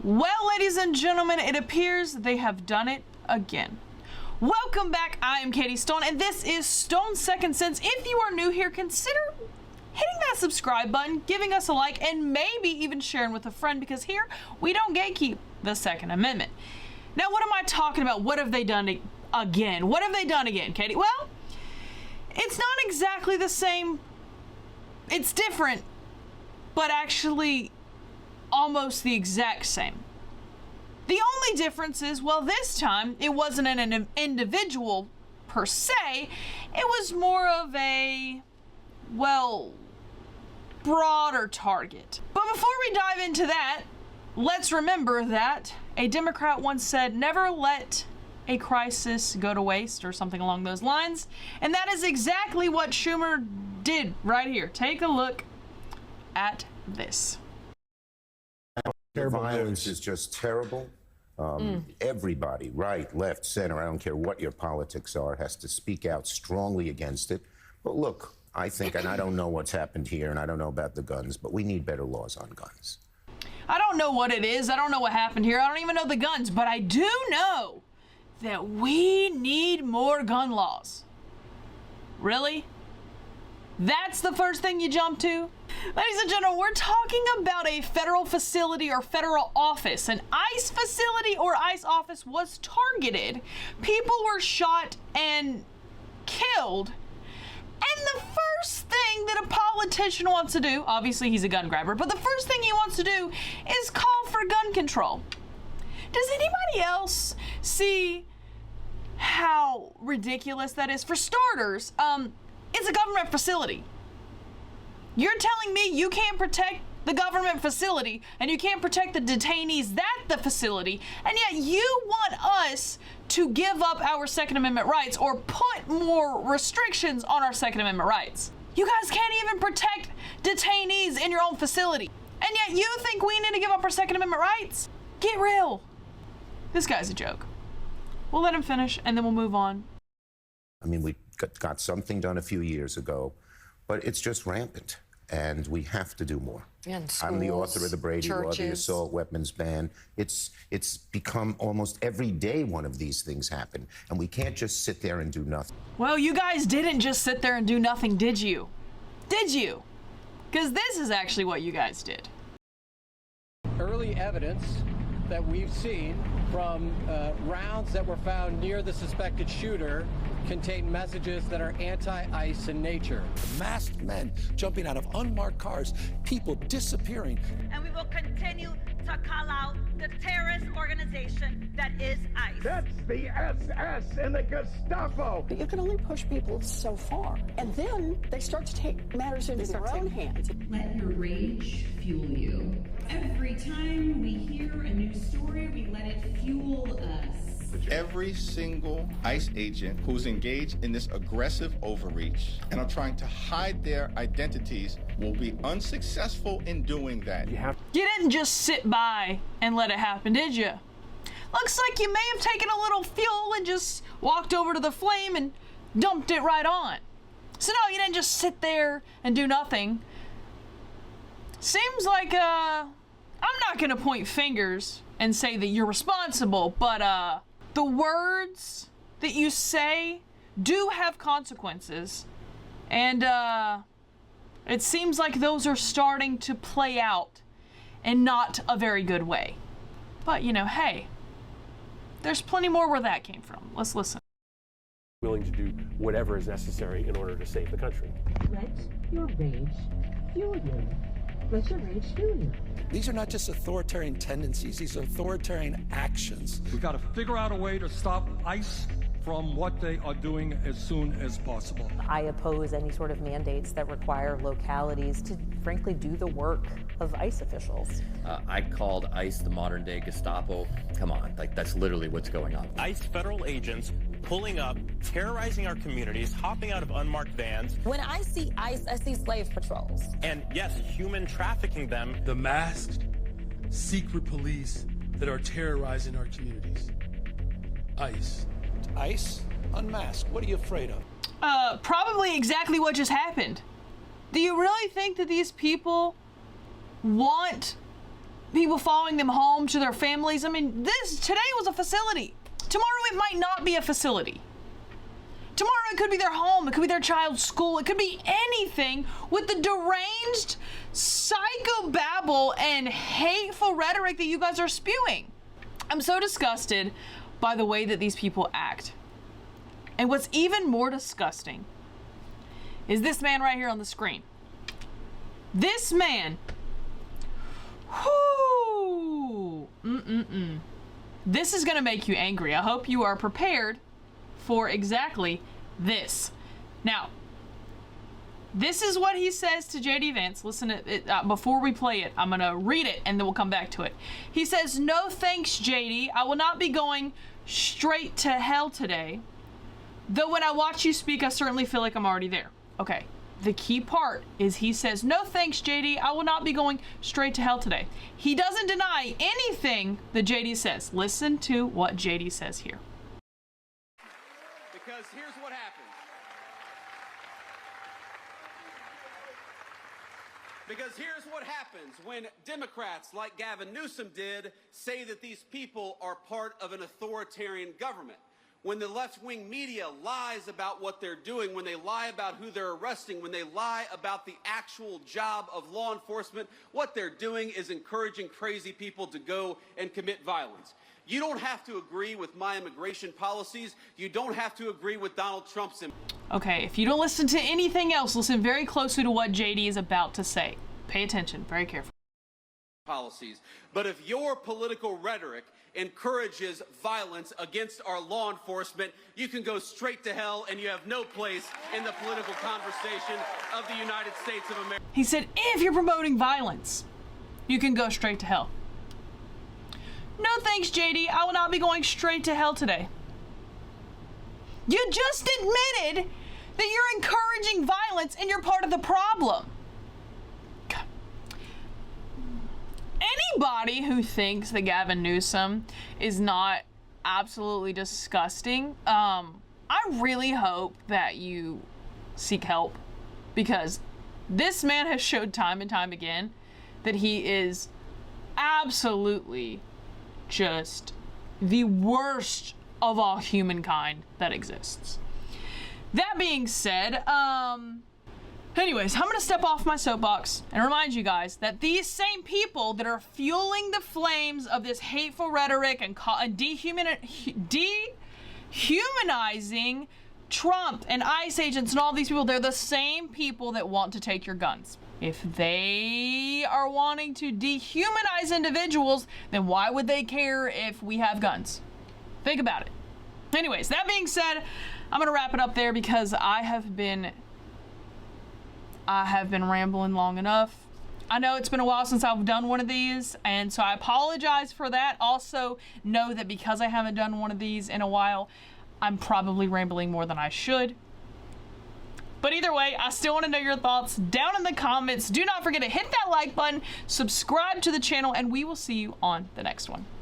Well, ladies and gentlemen, it appears they have done it again. Welcome back. I am Katie Stone, and this is Stone's Second Sense. If you are new here, consider hitting that subscribe button, giving us a like, and maybe even sharing with a friend, because here we don't gatekeep the Second Amendment. Now, what am I talking about? What have they done again? What have they done again, Katie? Well, it's not exactly the same. It's different, but actually almost the exact same. The only difference is, well, this time it wasn't an individual per se. It was more of a, well, broader target. But before we dive into that, let's remember that a Democrat once said, never let a crisis go to waste, or something along those lines. And that is exactly what Schumer did right here. Take a look at this. Violence is just terrible. Everybody, right, left, center, I don't care what your politics are, has to speak out strongly against it. But look, I think, and I don't know what's happened here, and I don't know about the guns, but we need better laws on guns. I don't know what it is. I don't know what happened here. I don't even know the guns, but I do know that we need more gun laws. Really? That's the first thing you jump to? Ladies and gentlemen, we're talking about a federal facility or federal office. An ICE facility or ICE office was targeted. People were shot and killed. And the first thing that a politician wants to do, obviously he's a gun grabber, but the first thing he wants to do is call for gun control. Does anybody else see how ridiculous that is? For starters, it's a government facility. You're telling me you can't protect the government facility and you can't protect the detainees at the facility, and yet you want us to give up our Second Amendment rights or put more restrictions on our Second Amendment rights. You guys can't even protect detainees in your own facility, and yet you think we need to give up our Second Amendment rights? Get real. This guy's a joke. We'll let him finish and then we'll move on. I mean, we got something done a few years ago, but it's just rampant, and we have to do more. Schools, I'm the author of the Brady Law, the assault weapons ban. It's become almost every day one of these things happen, and we can't just sit there and do nothing. Well, you guys didn't just sit there and do nothing, did you? Did you? Because this is actually what you guys did. Early evidence that we've seen from rounds that were found near the suspected shooter contain messages that are anti-ICE in nature. Masked men jumping out of unmarked cars, people disappearing. And we will continue to call out the terrorist organization that is ICE. That's the SS and the Gestapo. You can only push people so far, and then they start to take matters into their own hands. Let your rage fuel you. Every time we hear a new story, we let it fuel us. Every single ICE agent who's engaged in this aggressive overreach and are trying to hide their identities will be unsuccessful in doing that. You didn't just sit by and let it happen, did you? Looks like you may have taken a little fuel and just walked over to the flame and dumped it right on. So no, you didn't just sit there and do nothing. Seems like, I'm not gonna point fingers and say that you're responsible, but the words that you say do have consequences, and it seems like those are starting to play out in not a very good way. But, you know, hey, there's plenty more where that came from. Let's listen. Willing to do whatever is necessary in order to save the country. Let your rage fuel you. Let your rage fuel you. These are not just authoritarian tendencies, these are authoritarian actions. We've got to figure out a way to stop ICE from what they are doing as soon as possible. I oppose any sort of mandates that require localities to, frankly, do the work of ICE officials. I called ICE the modern day Gestapo. Come on, like that's literally what's going on. ICE federal agents pulling up, terrorizing our communities, hopping out of unmarked vans. When I see ICE, I see slave patrols. And yes, human trafficking them. The masked, secret police that are terrorizing our communities. ICE. ICE? Unmasked. What are you afraid of? Probably exactly what just happened. Do you really think that these people want people following them home to their families. I mean, today was a facility. Tomorrow it might not be a facility. Tomorrow it could be their home, it could be their child's school, it could be anything with the deranged psychobabble and hateful rhetoric that you guys are spewing. I'm so disgusted by the way that these people act. And what's even more disgusting is this man right here on the screen. This man. Whoo! This is gonna make you angry. I hope you are prepared for exactly this. Now, this is what he says to JD Vance. Listen to it. Before we play it, I'm gonna read it and then we'll come back to it. He says, "No thanks, JD. I will not be going straight to hell today. Though when I watch you speak, I certainly feel like I'm already there." Okay. The key part is he says, "No thanks, JD. I will not be going straight to hell today." He doesn't deny anything that JD says. Listen to what JD says here. Because here's what happens. Because here's what happens when Democrats like Gavin Newsom did say that these people are part of an authoritarian government. When the left-wing media lies about what they're doing, when they lie about who they're arresting, when they lie about the actual job of law enforcement, what they're doing is encouraging crazy people to go and commit violence. You don't have to agree with my immigration policies. You don't have to agree with Donald Trump's. Okay, if you don't listen to anything else, listen very closely to what JD is about to say. Pay attention, very carefully. Policies. But if your political rhetoric encourages violence against our law enforcement, you can go straight to hell and you have no place in the political conversation of the United States of America. He said, if you're promoting violence, you can go straight to hell. No thanks, JD. I will not be going straight to hell today. You just admitted that you're encouraging violence and you're part of the problem. Anybody who thinks that Gavin Newsom is not absolutely disgusting, I really hope that you seek help, because this man has showed time and time again that he is absolutely just the worst of all humankind that exists. That being said, anyways, I'm gonna step off my soapbox and remind you guys that these same people that are fueling the flames of this hateful rhetoric and dehumanizing Trump and ICE agents and all these people, they're the same people that want to take your guns. If they are wanting to dehumanize individuals, then why would they care if we have guns? Think about it. Anyways, that being said, I'm gonna wrap it up there because I have been rambling long enough. I know it's been a while since I've done one of these, and so I apologize for that. Also, know that because I haven't done one of these in a while, I'm probably rambling more than I should. But either way, I still want to know your thoughts down in the comments. Do not forget to hit that like button, subscribe to the channel, and we will see you on the next one.